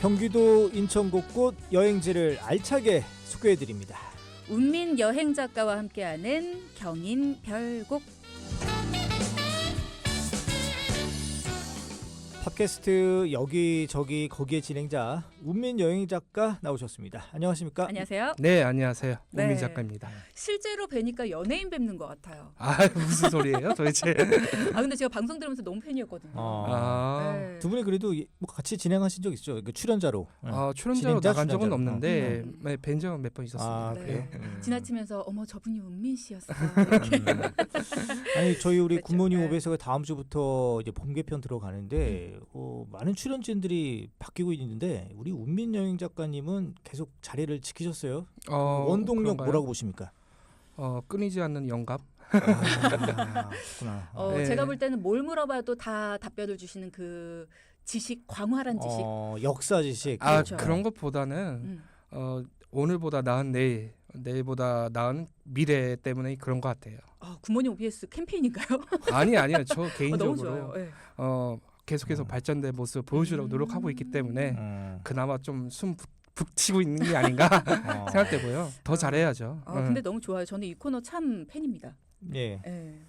경기도 인천 곳곳 여행지를 알차게 소개해드립니다. 운민 여행 작가와 함께하는 경인 별곡. 팟캐스트 여기저기 거기에 진행자 운민 여행 작가 나오셨습니다. 안녕하십니까? 안녕하세요. 네, 안녕하세요. 네. 운민 작가입니다. 실제로 뵈니까 연예인 뵙는 것 같아요. 아, 무슨 소리예요, 도대체? 근데 제가 방송 들으면서 너무 팬이었거든요. 네. 두 분이 그래도 뭐 같이 진행하신 적 있죠? 그 출연자로. 출연자로 진행자, 나간 적은 출연자로. 없는데 네, 뵌 적은 몇 번 있었습니다. 아, 네. 그래요? 지나치면서 어머 저분이 운민 씨였어. 아니 저희 우리 그렇죠. 굿모닝 네. 오베에서 다음 주부터 이제 봄 개편 들어가는데 많은 출연진들이 바뀌고 있는데 우리 운민 여행 작가님은 계속 자리를 지키셨어요. 원동력 그런가요? 뭐라고 보십니까? 끊이지 않는 영감. 그렇구나. 네. 제가 볼 때는 뭘 물어봐도 다 답변을 주시는 그 지식, 광활한 지식. 역사 지식. 그렇죠. 그런 것보다는 음. 오늘보다 나은 내일, 내일보다 나은 미래 때문에 그런 것 같아요. 굿모닝 OBS 캠페인인가요? 아니요. 저 너무 개인적으로 좋아요. 네. 계속해서 발전된 모습 보여주려고 노력하고 있기 때문에 그나마 좀 숨 북치고 있는 게 아닌가 생각되고요. 더 잘해야죠. 근데 너무 좋아요. 저는 이 코너 참 팬입니다. 예. 네.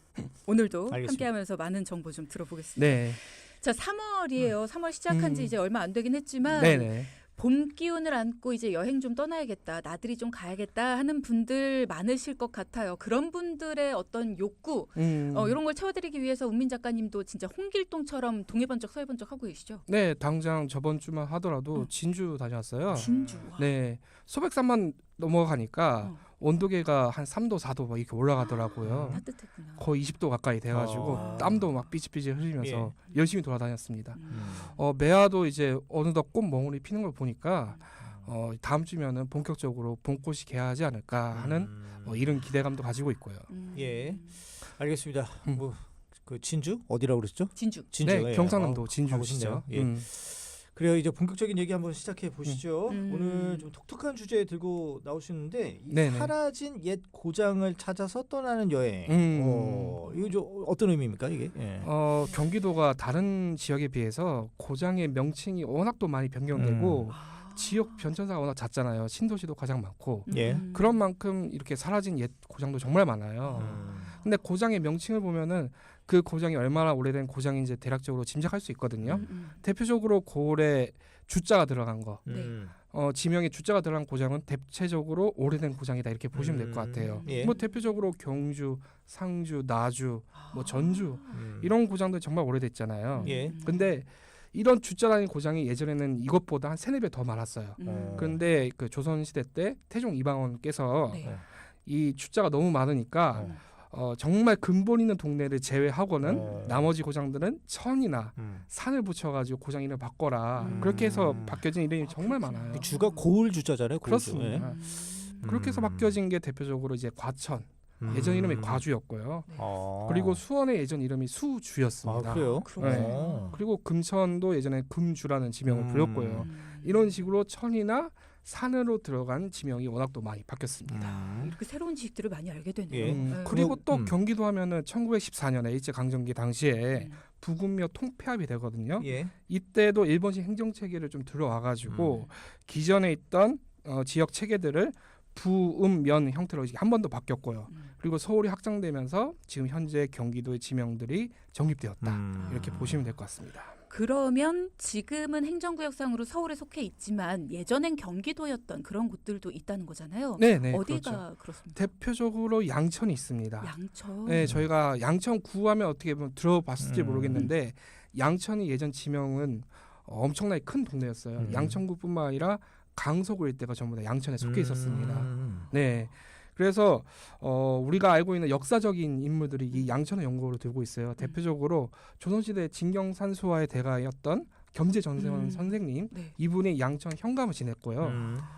오늘도 알겠습니다. 함께하면서 많은 정보 좀 들어보겠습니다. 네, 자, 3월이에요. 3월 시작한 지 이제 얼마 안 되긴 했지만 네네. 봄 기운을 안고 이제 여행 좀 떠나야겠다, 나들이 좀 가야겠다 하는 분들 많으실 것 같아요. 그런 분들의 어떤 욕구 이런 걸 채워드리기 위해서 운민 작가님도 진짜 홍길동처럼 동해번쩍 서해번쩍 하고 계시죠? 네, 당장 저번 주만 하더라도 진주 다녀왔어요. 진주. 와. 네, 소백산만 넘어가니까 온도계가 한 3도, 4도 막 이렇게 올라가더라고요. 따뜻했구나. 거의 20도 가까이 돼가지고 땀도 막 삐질삐질 흘리면서 열심히 돌아다녔습니다. 매화도 이제 어느덧 꽃멍울이 피는 걸 보니까 다음 주면은 본격적으로 봄꽃이 개하지 않을까 하는 이런 기대감도 가지고 있고요. 예. 알겠습니다. 뭐 그 진주 어디라고 그랬죠? 진주. 진주. 네, 예. 경상남도 가고 진주시죠. 싶네요. 예. 그래요. 이제 본격적인 얘기 한번 시작해 보시죠. 음. 오늘 좀 독특한 주제 들고 나오시는데 이 네네. 사라진 옛 고장을 찾아서 떠나는 여행. 이거 좀 어떤 의미입니까 이게? 예. 경기도가 다른 지역에 비해서 고장의 명칭이 워낙 또 많이 변경되고 지역 변천사가 워낙 잦잖아요. 신도시도 가장 많고 예. 그런 만큼 이렇게 사라진 옛 고장도 정말 많아요. 근데 고장의 명칭을 보면은 그 고장이 얼마나 오래된 고장인지 대략적으로 짐작할 수 있거든요. 대표적으로 고래 주자가 들어간 거, 지명에 주자가 들어간 고장은 대체적으로 오래된 고장이다 이렇게 보시면 될 것 같아요. 예. 뭐 대표적으로 경주, 상주, 나주, 뭐 전주 이런 고장들 정말 오래됐잖아요. 예. 근데 이런 주자라는 고장이 예전에는 이것보다 한 3-4배 더 많았어요. 그런데 그 조선시대 때 태종 이방원께서 네. 이 주자가 너무 많으니까 정말 근본 있는 동네를 제외하고는 나머지 고장들은 천이나 산을 붙여가지고 고장 이름을 바꿔라. 그렇게 해서 바뀌어진 이름이 정말 많아요. 그 주가 고을 주자잖아요. 고을 주. 그렇습니다. 예. 그렇게 해서 바뀌어진 게 대표적으로 이제 과천. 예전 이름이 과주였고요. 그리고 수원의 예전 이름이 수주였습니다. 아, 그래요? 네. 그리고 금천도 예전에 금주라는 지명을 부렸고요. 이런 식으로 천이나 산으로 들어간 지명이 워낙 또 많이 바뀌었습니다. 이렇게 새로운 지식들을 많이 알게 되네요. 예. 네. 그리고 또 경기도 하면은 1914년에 일제강점기 당시에 부군묘 통폐합이 되거든요. 예. 이때도 일본식 행정체계를 좀 들어와가지고 기존에 있던 지역 체계들을 부음면 형태로 한 번 더 바뀌었고요. 그리고 서울이 확장되면서 지금 현재 경기도의 지명들이 정립되었다. 이렇게 보시면 될 것 같습니다. 그러면 지금은 행정구역상으로 서울에 속해 있지만 예전엔 경기도였던 그런 곳들도 있다는 거잖아요. 네네. 어디가 그렇죠. 그렇습니까? 대표적으로 양천이 있습니다. 양천. 네, 저희가 양천 구하면 어떻게 보면 들어봤을지 모르겠는데 양천이 예전 지명은 엄청나게 큰 동네였어요. 양천구뿐만 아니라 강서구 일대가 전부 다 양천에 속해 있었습니다. 네. 그래서 우리가 알고 있는 역사적인 인물들이 이 양천의 연고로 들고 있어요. 대표적으로 조선시대 진경산수화의 대가였던 겸재전세원 선생님, 네. 이분이 양천 현감을 지냈고요.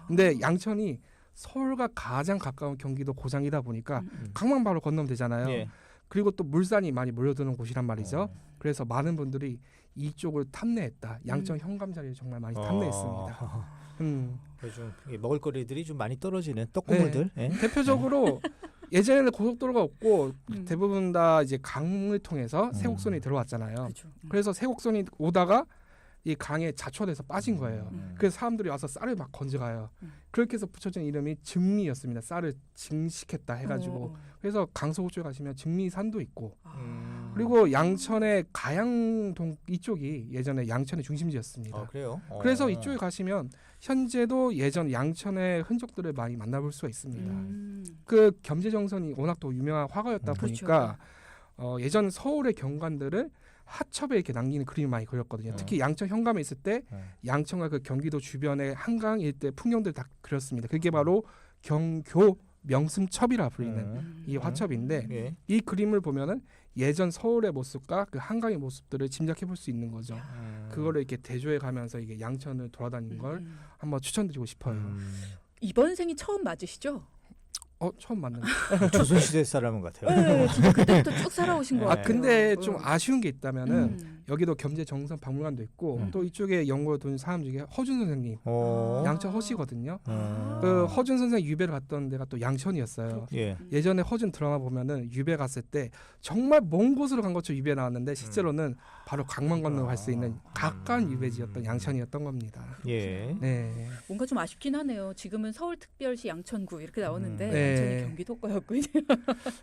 근데 양천이 서울과 가장 가까운 경기도 고장이다 보니까 강만 바로 건너면 되잖아요. 예. 그리고 또 물산이 많이 몰려드는 곳이란 말이죠. 그래서 많은 분들이 이쪽을 탐내했다. 양천 현감 자리를 정말 많이 탐내했습니다. 좀 먹을거리들이 좀 많이 떨어지는 떡고물들. 네. 예. 대표적으로 예전에는 고속도로가 없고 대부분 다 이제 강을 통해서 세곡선이 들어왔잖아요. 그렇죠. 그래서 세곡선이 오다가 이 강에 자초돼서 빠진 거예요. 그래서 사람들이 와서 쌀을 막 건져가요. 그렇게 해서 붙여진 이름이 증미였습니다. 쌀을 증식했다 해가지고. 그래서 강서구쪽에 가시면 증미산도 있고 그리고 양천의 가양동 이쪽이 예전에 양천의 중심지였습니다. 아, 그래요? 그래서 이쪽에 가시면 현재도 예전 양천의 흔적들을 많이 만나볼 수가 있습니다. 그 겸재정선이 워낙 또 유명한 화가였다 그렇죠. 보니까 예전 서울의 경관들을 하첩에 이렇게 남기는 그림을 많이 그렸거든요. 특히 양천 현감에 있을 때 양천과 그 경기도 주변의 한강 일대 풍경들 다 그렸습니다. 그게 바로 경교 명승첩이라 불리는 이 화첩인데 예. 이 그림을 보면은 예전 서울의 모습과 그 한강의 모습들을 짐작해 볼 수 있는 거죠. 그거를 이렇게 대조해 가면서 이게 양천을 돌아다니는 걸 한번 추천드리고 싶어요. 이번 생이 처음 맞으시죠? 처음 만난. 조선시대 사람인 것 같아요. 네, 진짜 그때부터 쭉 살아오신 것 같아요. 근데 좀 아쉬운 게 있다면은 음. 여기도 겸재정선 박물관도 있고 또 이쪽에 연구를 둔 사람 중에 허준 선생님 양천 허시거든요. 그 허준 선생 유배를 갔던 데가 또 양천이었어요. 예. 예전에 허준 드라마 보면은 유배 갔을 때 정말 먼 곳으로 간 것처럼 유배 나왔는데 실제로는 바로 강만 건너 갈 수 있는 가까운 유배지였던 양천이었던 겁니다. 예. 네. 뭔가 좀 아쉽긴 하네요. 지금은 서울특별시 양천구 이렇게 나오는데 네. 양천이 경기도 거였군요.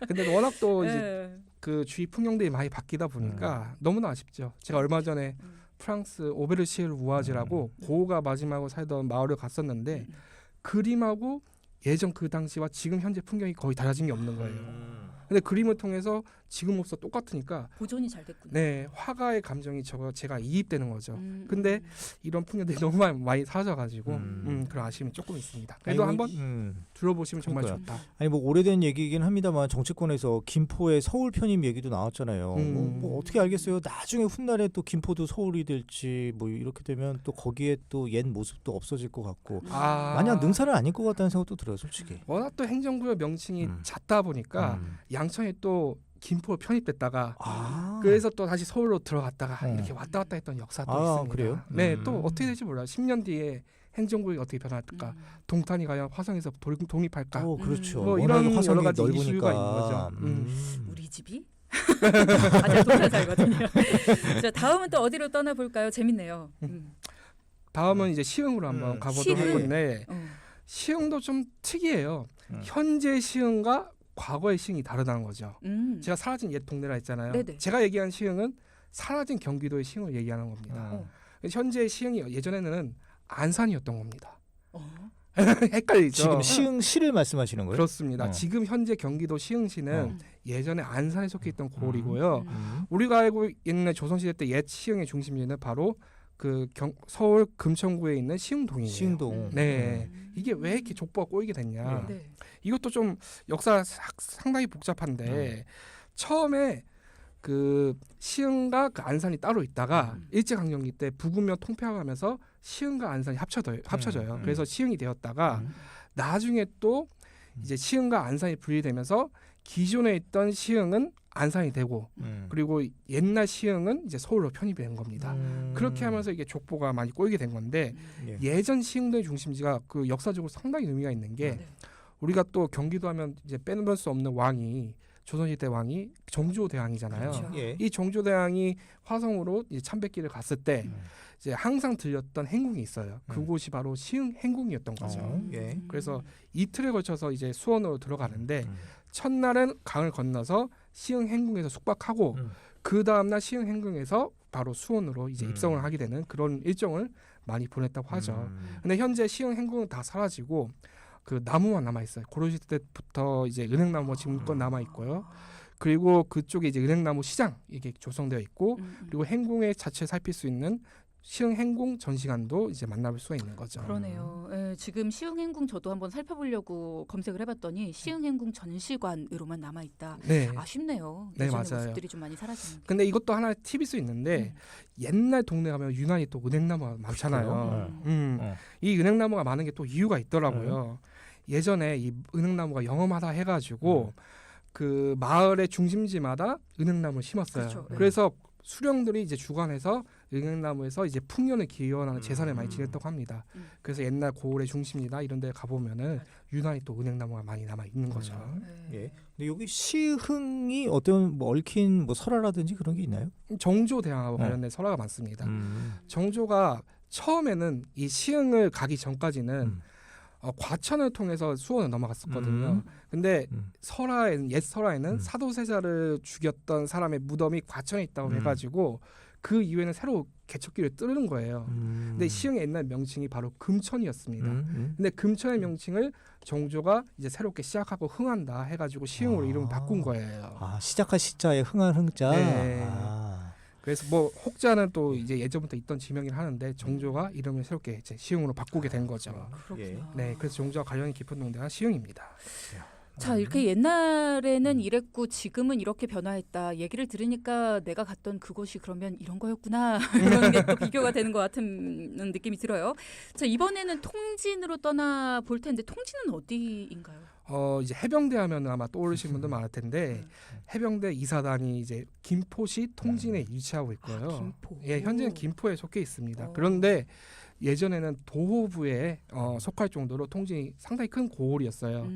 근데 워낙 또 이제 네. 그 주위 풍경들이 많이 바뀌다 보니까 너무나 아쉽죠. 제가 얼마 전에 프랑스 오베르시엘 우아즈라고 고우가 마지막으로 살던 마을을 갔었는데 그림하고 예전 그 당시와 지금 현재 풍경이 거의 달라진 게 없는 거예요. 근데 그림을 통해서 지금 모습 똑같으니까 보존이 잘 됐군요. 네, 화가의 감정이 제가 이입되는 거죠. 근데 이런 풍경들이 너무 많이 사라져가지고 그런 아쉬움이 조금 있습니다. 그래도 아니, 뭐, 한번 들어보시면 정말 그러니까요. 좋다. 아니 뭐 오래된 얘기이긴 합니다만 정치권에서 김포의 서울 편입 얘기도 나왔잖아요. 뭐 어떻게 알겠어요. 나중에 훗날에 또 김포도 서울이 될지 뭐 이렇게 되면 또 거기에 또 옛 모습도 없어질 것 같고 마냥 능사는 아닐 것 같다는 생각도 들어요, 솔직히. 워낙 또 행정구역 명칭이 잦다 보니까 양천이 또 김포 편입됐다가 그래서 또 다시 서울로 들어갔다가 이렇게 왔다 갔다 했던 역사도 있습니다. 그래요? 네, 또 어떻게 될지 몰라요. 10년 뒤에 행정구역이 어떻게 변할까? 동탄이 과연 화성에서 독립할까? 그렇죠. 뭐 워낙에 이런 화성이 여러 가지 넓으니까. 이슈가 있는 거죠. 우리 집이? 아직 동탄 살거든요. 자, 다음은 또 어디로 떠나볼까요? 재밌네요. 다음은 이제 시흥으로 한번 가보도록 할 건데 시흥도 좀 특이해요. 현재 시흥과 과거의 시흥이 다르다는 거죠. 제가 사라진 옛 동네라 했잖아요. 네네. 제가 얘기한 시흥은 사라진 경기도의 시흥을 얘기하는 겁니다. 현재 시흥이 예전에는 안산이었던 겁니다. 헷갈리죠. 지금 시흥시를 말씀하시는 거예요? 그렇습니다. 지금 현재 경기도 시흥시는 예전에 안산에 속해 있던 고을이고요. 우리가 알고 있는 조선시대 때 옛 시흥의 중심지는 바로 그 서울 금천구에 있는 시흥동이에요. 시흥동. 네, 이게 왜 이렇게 족보가 꼬이게 됐냐? 네. 이것도 좀 역사 상당히 복잡한데 처음에 그 시흥과 그 안산이 따로 있다가 일제강점기 때 부구면 통폐합하면서 시흥과 안산이 합쳐져요. 그래서 시흥이 되었다가 나중에 또 이제 시흥과 안산이 분리되면서 기존에 있던 시흥은 안산이 되고 그리고 옛날 시흥은 이제 서울로 편입이 된 겁니다. 그렇게 하면서 이게 족보가 많이 꼬이게 된 건데 예전 시흥도의 중심지가 그 역사적으로 상당히 의미가 있는 게 우리가 또 경기도 하면 이제 빼놓을 수 없는 왕이 조선시대 왕이 정조대왕이잖아요. 그렇죠. 예. 이 정조대왕이 화성으로 이제 참배길을 갔을 때 이제 항상 들렸던 행궁이 있어요. 그곳이 바로 시흥 행궁이었던 거죠. 예. 그래서 이틀에 걸쳐서 이제 수원으로 들어가는데 첫날은 강을 건너서 시흥 행궁에서 숙박하고 그 다음날 시흥 행궁에서 바로 수원으로 이제 입성을 하게 되는 그런 일정을 많이 보냈다고 하죠. 근데 현재 시흥 행궁은 다 사라지고 그 나무만 남아 있어요. 고려시대 때부터 이제 은행나무가 지금껏 남아 있고요. 그리고 그쪽에 이제 은행나무 시장 이게 조성되어 있고 그리고 행궁의 자체 살필 수 있는 시흥 행궁 전시관도 이제 만나볼 수가 있는 거죠. 그러네요. 예, 지금 시흥 행궁 저도 한번 살펴보려고 검색을 해봤더니 시흥 행궁 전시관으로만 남아 있다. 네. 아쉽네요. 네, 예전의 맞아요. 모습들이 좀 많이 사라지는 게. 근데 이것도 하나의 팁일 수 있는데 옛날 동네 가면 유난히 또 은행나무가 많잖아요. 이 은행나무가 많은 게 또 이유가 있더라고요. 예전에 이 은행나무가 영험하다 해가지고 그 마을의 중심지마다 은행나무를 심었어요. 그렇죠. 그래서 수령들이 이제 주관해서 은행나무에서 이제 풍년을 기원하는 제사를 많이 지냈다고 합니다. 그래서 옛날 고을의 중심이나 이런 데 가보면은 유난히 또 은행나무가 많이 남아 있는 거죠. 예. 근데 여기 시흥이 어떤 뭐 얽힌 뭐 설화라든지 그런 게 있나요? 정조 대왕하고 관련된 설화가 많습니다. 정조가 처음에는 이 시흥을 가기 전까지는 과천을 통해서 수원을 넘어갔었거든요. 근데 옛 설화에는 사도세자를 죽였던 사람의 무덤이 과천에 있다고 해가지고 그 이후에는 새로 개척기를 뚫는 거예요. 근데 시흥의 옛날 명칭이 바로 금천이었습니다. 근데 금천의 명칭을 정조가 이제 새롭게 시작하고 흥한다 해가지고 시흥으로 이름을 바꾼 거예요. 아, 시작할 시자에 흥한 흥자. 네. 아. 그래서 뭐 혹자는 또 이제 예전부터 있던 지명이긴 하는데 정조가 이름을 새롭게 이제 시흥으로 바꾸게 된 거죠. 그렇구나. 네, 그래서 정조와 관련이 깊은 동네가 시흥입니다. 자, 이렇게 옛날에는 이랬고 지금은 이렇게 변화했다. 얘기를 들으니까 내가 갔던 그곳이 그러면 이런 거였구나. 이런 게 또 비교가 되는 것 같은 느낌이 들어요. 자, 이번에는 통진으로 떠나 볼 텐데 통진은 어디인가요? 이제 해병대 하면 아마 떠오르시는 분들 많을 텐데 해병대 이사단이 이제 김포시 통진에 위치하고 있고요. 김포. 예, 현재는 김포에 속해 있습니다. 그런데 예전에는 도호부에 속할 정도로 통진이 상당히 큰 고을이었어요.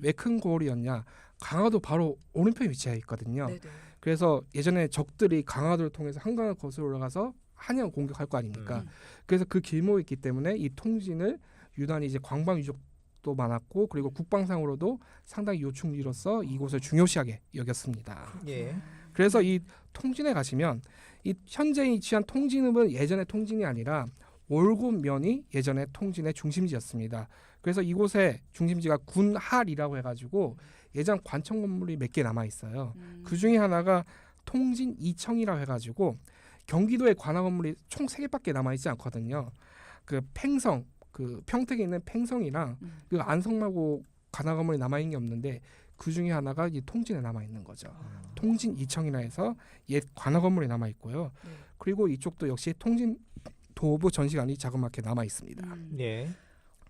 왜 큰 고을이었냐? 강화도 바로 오른편에 위치해 있거든요. 네네. 그래서 예전에 적들이 강화도를 통해서 한강을 거슬러 올라가서 한양을 공격할 거 아닙니까? 그래서 그 길목이 있기 때문에 이 통진을 유난히 이제 관광 유적도 많았고 그리고 국방상으로도 상당히 요충지로서 이곳을 중요시하게 여겼습니다. 예. 그래서 이 통진에 가시면 이 현재 위치한 통진읍은 예전의 통진이 아니라 올곰면이 예전에 통진의 중심지였습니다. 그래서 이곳에 중심지가 군할이라고 해가지고 예전 관청 건물이 몇 개 남아 있어요. 그 중에 하나가 통진 이청이라고 해가지고 경기도에 관할 건물이 총 3개밖에 남아 있지 않거든요. 그 팽성, 그 평택에 있는 팽성이랑 그 안성마고 관할 건물이 남아 있는 게 없는데 그 중에 하나가 이 통진에 남아 있는 거죠. 통진 이청이라 해서 옛 관할 건물이 남아 있고요. 그리고 이쪽도 역시 통진 도부 전시관이 자그맣게 남아 있습니다. 예.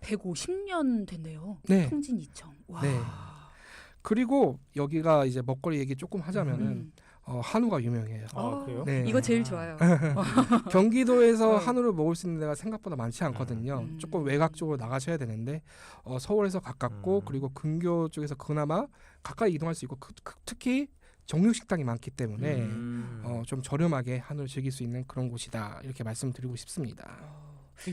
150년 됐네요. 네. 통진 이청. 와. 네. 그리고 여기가 이제 먹거리 얘기 조금 하자면은 한우가 유명해요. 아, 그래요? 네. 이거 제일 좋아요. 경기도에서 한우를 먹을 수 있는 데가 생각보다 많지 않거든요. 조금 외곽 쪽으로 나가셔야 되는데 서울에서 가깝고 그리고 근교 쪽에서 그나마 가까이 이동할 수 있고 특히 정육식당이 많기 때문에 좀 저렴하게 한우를 즐길 수 있는 그런 곳이다 이렇게 말씀드리고 싶습니다.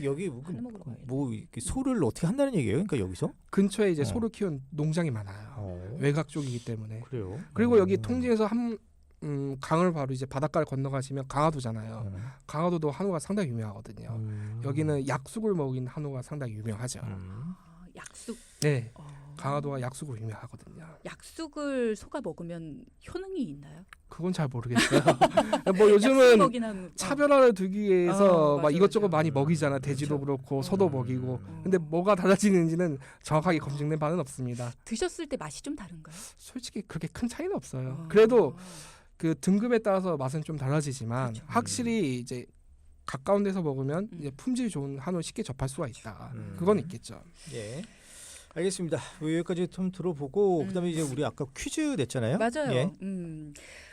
여기 뭐 이렇게 소를 어떻게 한다는 얘기예요? 그러니까 여기서? 근처에 이제 소를 키운 농장이 많아요. 외곽 쪽이기 때문에. 그래요. 그리고 여기 통진에서 강을 바로 이제 바닷가를 건너가시면 강화도잖아요. 강화도도 한우가 상당히 유명하거든요. 여기는 약숙을 먹인 한우가 상당히 유명하죠. 약숙. 네. 강화도가 약숙으로 유명하거든요. 약숙을 소가 먹으면 효능이 있나요? 그건 잘 모르겠어요. 뭐 요즘은 차별화를 두기 위해서 막 맞아, 이것저것 맞아. 많이 먹이잖아. 돼지도 그렇고 소도 먹이고. 근데 뭐가 달라지는지는 정확하게 검증된 바는 없습니다. 드셨을 때 맛이 좀 다른가요? 솔직히 그렇게 큰 차이는 없어요. 그래도 그 등급에 따라서 맛은 좀 달라지지만 그렇죠. 확실히 이제 가까운 데서 먹으면 이제 품질 좋은 한우 쉽게 접할 수가 있다. 그건 있겠죠. 예. 알겠습니다. 여기까지 좀 들어보고 그다음에 이제 우리 아까 퀴즈 냈잖아요. 맞아요. 예.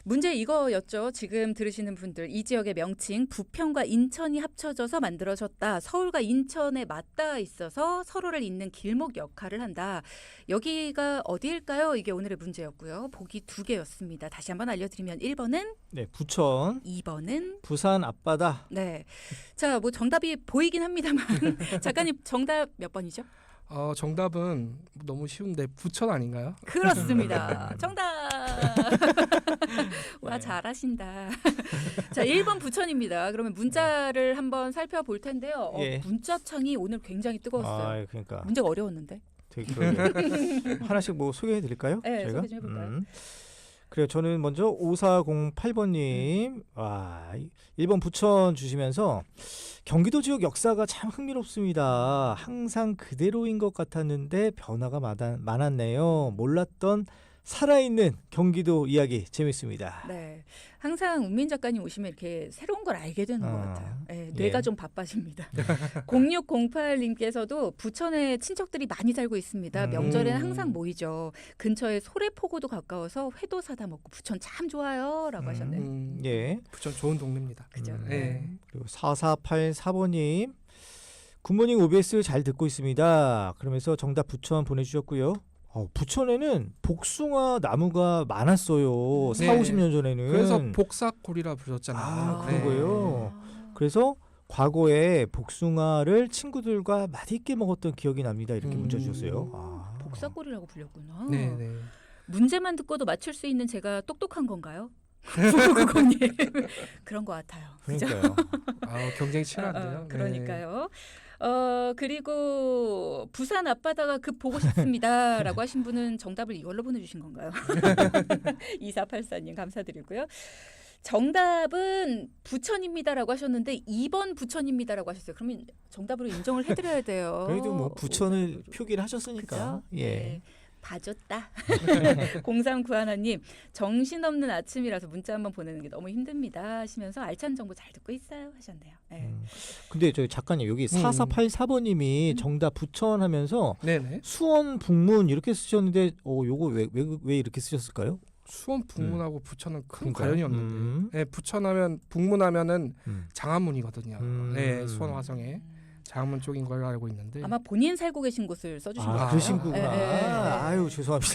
문제 이거였죠. 지금 들으시는 분들 이 지역의 명칭 부평과 인천이 합쳐져서 만들어졌다. 서울과 인천에 맞닿아 있어서 서로를 잇는 길목 역할을 한다. 여기가 어디일까요? 이게 오늘의 문제였고요. 보기 2개였습니다. 다시 한번 알려드리면 1번은 네, 부천, 2번은 부산 앞바다. 네. 자, 뭐 정답이 보이긴 합니다만 작가님 정답 몇 번이죠? 정답은 너무 쉬운데 부천 아닌가요? 그렇습니다. 정답. 와, 네. 잘하신다. 자, 1번 부천입니다. 그러면 문자를 한번 살펴볼 텐데요. 예. 문자창이 오늘 굉장히 뜨거웠어요. 아, 그러니까 문제가 어려웠는데. 되게 그러게. 하나씩 뭐 소개해 드릴까요? 네, 저희가? 소개 좀 해볼까요? 그래요. 저는 먼저 5408번님, 와, 1번 부천 주시면서 경기도 지역 역사가 참 흥미롭습니다. 항상 그대로인 것 같았는데 변화가 많았네요. 몰랐던 살아있는 경기도 이야기 재밌습니다. 네, 항상 운민 작가님 오시면 이렇게 새로운 걸 알게 되는 것 같아요. 네, 뇌가 예. 좀 바빠집니다. 0608님께서도 부천에 친척들이 많이 살고 있습니다. 명절에는 항상 모이죠. 근처에 소래포구도 가까워서 회도 사다 먹고 부천 참 좋아요라고 하셨네요. 예. 부천 좋은 동네입니다. 그죠? 네. 그리고 4484번님 굿모닝 OBS 잘 듣고 있습니다. 그러면서 정답 부천 보내주셨고요. 부천에는 복숭아 나무가 많았어요. 네. 40-50년 전에는. 그래서 복사골이라 부르셨잖아요. 아, 네. 그런 거예요. 그래서 과거에 복숭아를 친구들과 맛있게 먹었던 기억이 납니다. 이렇게 문자 주셨어요. 아. 복사골이라고 불렸구나. 네, 네. 문제만 듣고도 맞출 수 있는 제가 똑똑한 건가요? 9990님 그런 것 같아요. 그죠? 그러니까요. 경쟁이 치열한데요. 그러니까요. 그리고 부산 앞바다가 급 보고 싶습니다라고 하신 분은 정답을 이걸로 보내주신 건가요? 2484님 감사드리고요. 정답은 부천입니다라고 하셨는데 2번 부천입니다라고 하셨어요. 그러면 정답으로 인정을 해드려야 돼요. 그래도 뭐 부천을 표기를 그죠? 하셨으니까. 예. 네. 봐줬다. 0391님 정신없는 아침이라서 문자 한번 보내는 게 너무 힘듭니다 하시면서 알찬 정보 잘 듣고 있어요 하셨네요. 네. 근데 저희 작가님 여기 4484번님이 정답 부천 하면서 네네. 수원 북문 이렇게 쓰셨는데 요거 왜 이렇게 쓰셨을까요? 수원 북문하고 부천은 큰 그러니까요. 관련이 없는데. 네, 부천하면 북문하면은 음. 장안문이거든요. 네, 수원 화성에 장안문 쪽인 걸로 알고 있는데. 아마 본인 살고 계신 곳을 써주신 것 같아요. 그러신 거구나. 예. 아유 죄송합니다.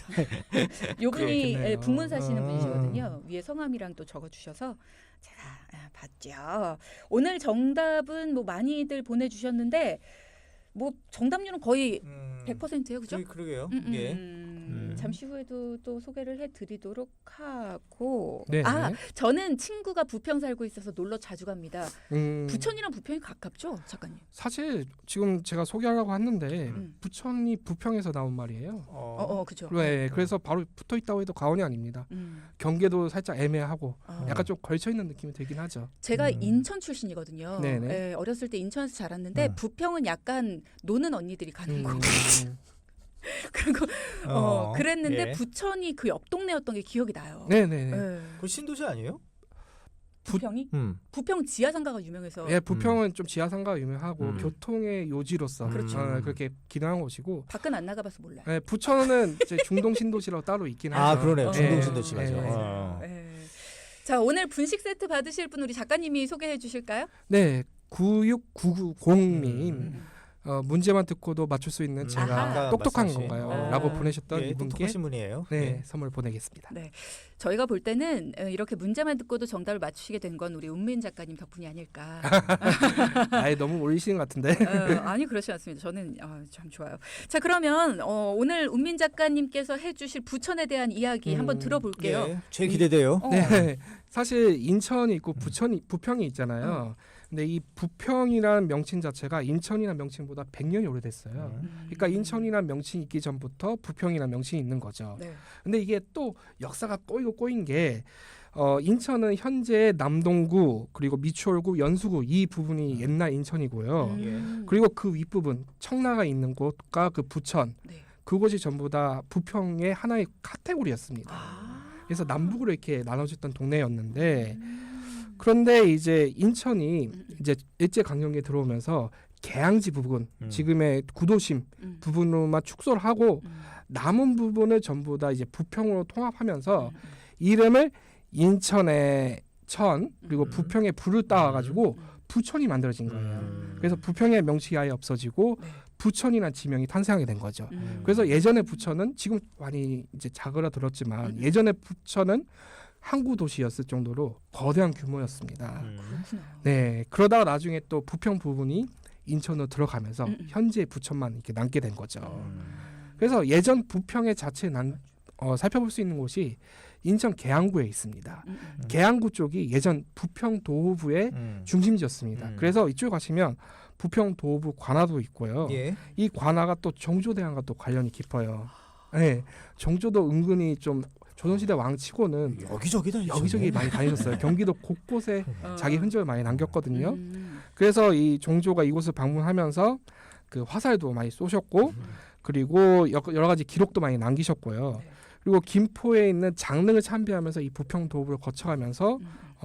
요분이 그렇겠네요. 북문 사시는 분이시거든요. 위에 성함이랑 또 적어주셔서 제가 봤죠. 오늘 정답은 뭐 많이들 보내주셨는데 뭐 정답률은 거의 100%예요, 그죠? 그러게요. 예. 잠시 후에도 또 소개를 해드리도록 하고. 네. 저는 친구가 부평 살고 있어서 놀러 자주 갑니다. 부천이랑 부평이 가깝죠, 작가님? 사실 지금 제가 소개하려고 했는데 부천이 부평에서 나온 말이에요. 그죠. 네, 그래서 바로 붙어 있다고 해도 과언이 아닙니다. 경계도 살짝 애매하고 약간 좀 걸쳐 있는 느낌이 들긴 하죠. 제가 인천 출신이거든요. 네네. 네, 어렸을 때 인천에서 자랐는데 부평은 약간 노는 언니들이 가는 곳. 그리고 그랬는데 예. 부천이 그 옆 동네였던 게 기억이 나요. 네네. 네. 그 신도시 아니에요? 부평이? 부평 지하상가가 유명해서. 예, 부평은 좀 지하상가가 유명하고 교통의 요지로서 그렇죠. 그렇게 기능한 곳이고. 밖은 안 나가봐서 몰라요. 예, 부천은 이제 중동 신도시라고 따로 있긴 하죠. 그러네요. 중동 예, 신도시 맞아. 예. 네. 자, 오늘 분식 세트 받으실 분 우리 작가님이 소개해 주실까요? 네, 96990님. 문제만 듣고도 맞출 수 있는 제가 아하. 똑똑한 말씀하신. 건가요? 라고 보내셨던 예, 이분께 똑똑하신 분이에요. 네, 선물 보내겠습니다. 네. 저희가 볼 때는 이렇게 문제만 듣고도 정답을 맞추시게 된 건 우리 운민 작가님 덕분이 아닐까. 아예 너무 올리시는 것 같은데. 아니 그렇지 않습니다. 저는 참 좋아요. 자, 그러면 오늘 운민 작가님께서 해주실 부천에 대한 이야기 한번 들어볼게요. 예, 제일 기대돼요. 네, 사실 인천이 있고 부평이 있잖아요. 근데 이 부평이라는 명칭 자체가 인천이라는 명칭보다 100년이 오래됐어요. 그러니까 인천이라는 명칭이 있기 전부터 부평이라는 명칭이 있는 거죠. 네. 근데 이게 또 역사가 꼬인 게 인천은 현재 남동구 그리고 미추홀구 연수구 이 부분이 옛날 인천이고요. 그리고 그 윗부분 청라가 있는 곳과 그 부천 네. 그곳이 전부 다 부평의 하나의 카테고리였습니다. 그래서 남북으로 이렇게 나눠졌던 동네였는데 그런데 이제 인천이 이제 일제 강점기에 들어오면서 계양지 부분 지금의 구도심 부분으로만 축소를 하고 남은 부분을 전부 다 이제 부평으로 통합하면서 이름을 인천의 천 그리고 부평의 부를 따와가지고 부천이 만들어진 거예요. 그래서 부평의 명칭이 아예 없어지고 부천이라는 지명이 탄생하게 된 거죠. 그래서 예전에 부천은 지금 많이 이제 자그라들었지만 예전에 부천은 항구 도시였을 정도로 거대한 규모였습니다. 네, 그러다가 나중에 또 부평 부분이 인천으로 들어가면서 현재 부천만 이렇게 남게 된 거죠. 그래서 예전 부평의 자체 살펴볼 수 있는 곳이 인천 계양구에 있습니다. 계양구 쪽이 예전 부평 도호부의 중심지였습니다. 그래서 이쪽에 가시면 부평 도호부 관아도 있고요. 예. 이 관아가 또 정조대왕과 또 관련이 깊어요. 네, 정조도 은근히 좀 조선시대 왕치고는 여기저기 많이 다니셨어요. 경기도 곳곳에 자기 흔적을 많이 남겼거든요. 그래서 이 정조가 이곳을 방문하면서 그 화살도 많이 쏘셨고 그리고 여러 가지 기록도 많이 남기셨고요. 그리고 김포에 있는 장릉을 참배하면서 이 부평 도읍을 거쳐가면서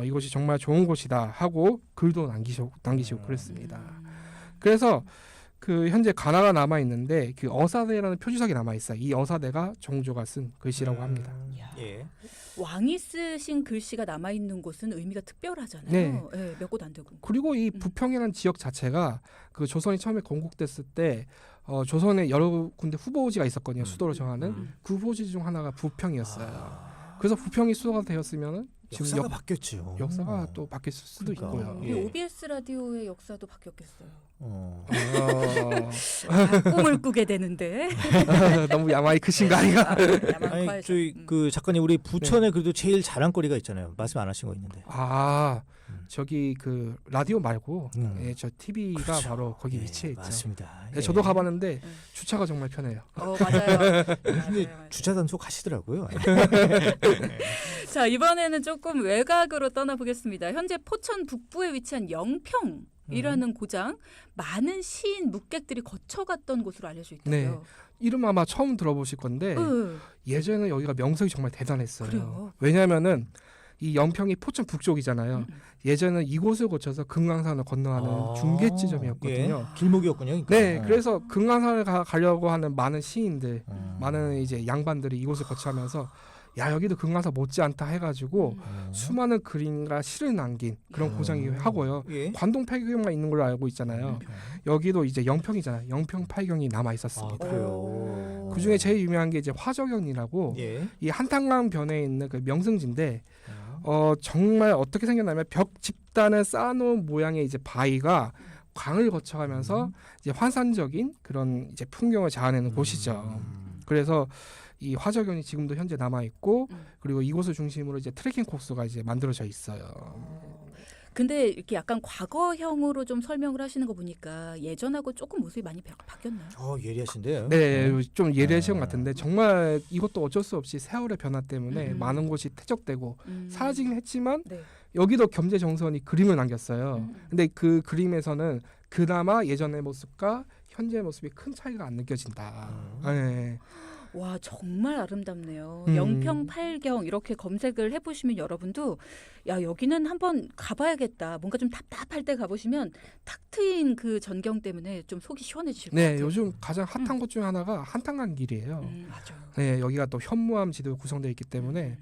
이곳이 정말 좋은 곳이다 하고 글도 남기시고 그랬습니다. 그래서 그 현재 관아가 남아 있는데 그 어사대라는 표지석이 남아 있어요. 이 어사대가 정조가 쓴 글씨라고 합니다. 예. 왕이 쓰신 글씨가 남아 있는 곳은 의미가 특별하잖아요. 네. 네, 몇 곳 안 되고. 그리고 이 부평이라는 지역 자체가 그 조선이 처음에 건국됐을 때 조선에 여러 군데 후보지가 있었거든요. 수도를 정하는 그 후보지 중 하나가 부평이었어요. 그래서 부평이 수도가 되었으면 지금 역사가 바뀌었죠. 역사가 또 바뀔 수도 그러니까. 있고요. 우리 예. OBS 라디오의 역사도 바뀌었겠어요. 꿈을 꾸게 되는데. 너무 야망이 크신 거 아닌가? 아니 저희 그 작가님 우리 부천에 그래도 제일 자랑거리가 있잖아요. 말씀 안 하신 거 있는데. 저기 그 라디오 말고 저 TV가 그렇죠. 바로 거기 예, 위치해 있죠. 맞습니다. 네, 저도 가봤는데 주차가 정말 편해요. 맞아요. 근데 주차 단속 하시더라고요. 자, 이번에는 조금 외곽으로 떠나보겠습니다. 현재 포천 북부에 위치한 영평이라는 고장, 많은 시인 묵객들이 거쳐갔던 곳으로 알려져 있다고요. 네. 이름 아마 처음 들어보실 건데 예전에는 여기가 명성이 정말 대단했어요. 그래요? 왜냐하면은 이 영평이 포천 북쪽이잖아요. 예전에는 이곳을 거쳐서 금강산을 건너가는 중계 지점이었거든요. 예. 길목이었군요. 그러니까. 네, 그래서 금강산을 가려고 하는 많은 시인들, 많은 이제 양반들이 이곳을 거쳐가면서 야 여기도 금강산 못지않다 해가지고 수많은 그림과 시를 남긴 그런 고장이 하고요. 예. 관동 팔경만 있는 걸로 알고 있잖아요. 여기도 이제 영평이잖아요. 영평 팔경이 남아 있었습니다. 그래요. 그 중에 제일 유명한 게 이제 화저경이라고 예. 이 한탄강 변에 있는 그 명승지인데 정말 어떻게 생겼냐면 벽 집단을 쌓아놓은 모양의 이제 바위가 강을 거쳐가면서 이제 환상적인 그런 이제 풍경을 자아내는 곳이죠. 그래서 이 화저경이 지금도 현재 남아 있고 그리고 이곳을 중심으로 이제 트레킹 코스가 이제 만들어져 있어요. 근데 이렇게 약간 과거형으로 좀 설명을 하시는 거 보니까 예전하고 조금 모습이 많이 바뀌었나요? 예리하신데요. 네, 좀 예리하신 것 같은데 정말 이것도 어쩔 수 없이 세월의 변화 때문에 많은 곳이 퇴적되고 사라지긴 했지만 네. 여기도 겸재정선이 그림을 남겼어요. 근데 그 그림에서는 그나마 예전의 모습과 현재의 모습이 큰 차이가 안 느껴진다. 네. 와 정말 아름답네요. 영평 팔경 이렇게 검색을 해보시면 여러분도 야 여기는 한번 가봐야겠다. 뭔가 좀 답답할 때 가보시면 탁 트인 그 전경 때문에 좀 속이 시원해지실 것 네, 같아요. 요즘 가장 핫한 곳 중에 하나가 한탄강 길이에요. 맞아요. 네, 여기가 또 현무암 지도에 구성되어 있기 때문에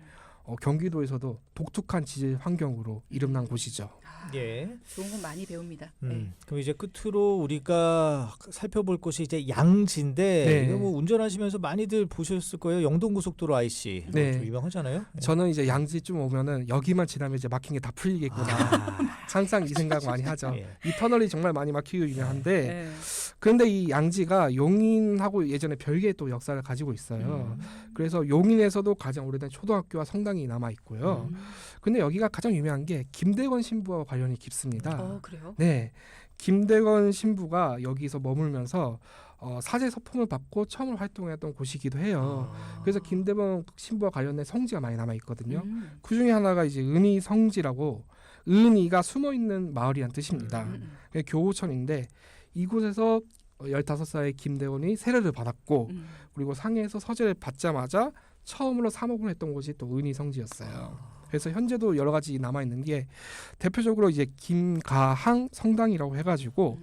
경기도에서도 독특한 지질 환경으로 이름난 곳이죠. 예. 좋은 건 많이 배웁니다. 네. 그럼 이제 끝으로 우리가 살펴볼 곳이 이제 양지인데 네. 이거 뭐 운전하시면서 많이들 보셨을 거예요. 영동고속도로 IC 네. 좀 유명하잖아요. 저는 이제 양지쯤 오면은 여기만 지나면 이제 막힌 게 다 풀리겠구나. 항상 이 생각 많이 하죠. 예. 이 터널이 정말 많이 막히고 유명한데 네. 그런데 이 양지가 용인하고 예전에 별개의 또 역사를 가지고 있어요. 그래서 용인에서도 가장 오래된 초등학교와 성당이 남아 있고요. 근데 여기가 가장 유명한 게 김대건 신부와 관련이 깊습니다. 그래요? 네, 김대건 신부가 여기서 머물면서 사제 서품을 받고 처음으로 활동했던 곳이기도 해요. 그래서 김대건 신부와 관련된 성지가 많이 남아 있거든요. 그 중에 하나가 이제 은희 성지라고 은희가 숨어 있는 마을이란 뜻입니다. 교호천인데 이곳에서 15살의 김대건이 세례를 받았고 그리고 상해에서 서제를 받자마자 처음으로 사목을 했던 곳이 또 은희 성지였어요. 그래서 현재도 여러 가지 남아 있는 게 대표적으로 이제 김가항 성당이라고 해가지고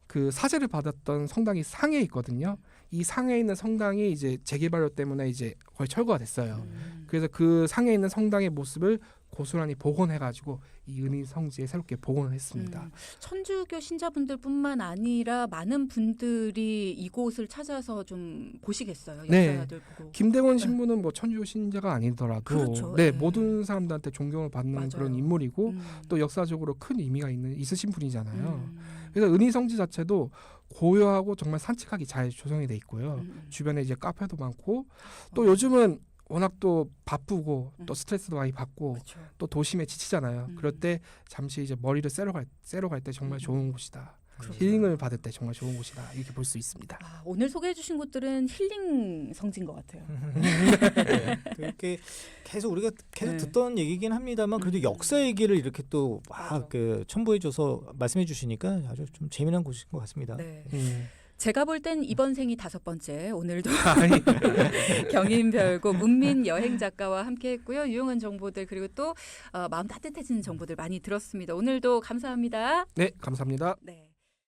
그 사제를 받았던 성당이 상해에 있거든요. 이 상해에 있는 성당이 이제 재개발로 때문에 이제 거의 철거가 됐어요. 그래서 그 상해에 있는 성당의 모습을 고스란히 복원해가지고 이 은희 성지에 새롭게 복원을 했습니다. 천주교 신자분들뿐만 아니라 많은 분들이 이곳을 찾아서 좀 보시겠어요. 네. 역사들 보고. 김대건 신부는 뭐 천주교 신자가 아니더라도 그렇죠. 네, 네. 모든 사람들한테 존경을 받는 맞아요. 그런 인물이고 또 역사적으로 큰 의미가 있으신 분이잖아요. 음. 그래서 은희 성지 자체도 고요하고 정말 산책하기 잘 조성이 돼 있고요. 주변에 이제 카페도 많고 또 요즘은 워낙 또 바쁘고 또 스트레스도 많이 받고 그렇죠. 또 도심에 지치잖아요. 그럴 때 잠시 이제 머리를 쎄러 갈 때 정말 좋은 곳이다. 힐링을 받을 때 정말 좋은 곳이다. 이렇게 볼 수 있습니다. 오늘 소개해주신 곳들은 힐링 성지인 것 같아요. 네. 그렇게 계속 우리가 계속 네. 듣던 얘기긴 합니다만 그래도 역사 얘기를 이렇게 또 막 그 첨부해줘서 말씀해 주시니까 아주 좀 재미난 곳인 것 같습니다. 네. 제가 볼 땐 이번 생이 5번째. 오늘도 아니, 경인별곡 운민 여행 작가와 함께했고요. 유용한 정보들 그리고 또 마음 따뜻해지는 정보들 많이 들었습니다. 오늘도 감사합니다. 네, 감사합니다. 네.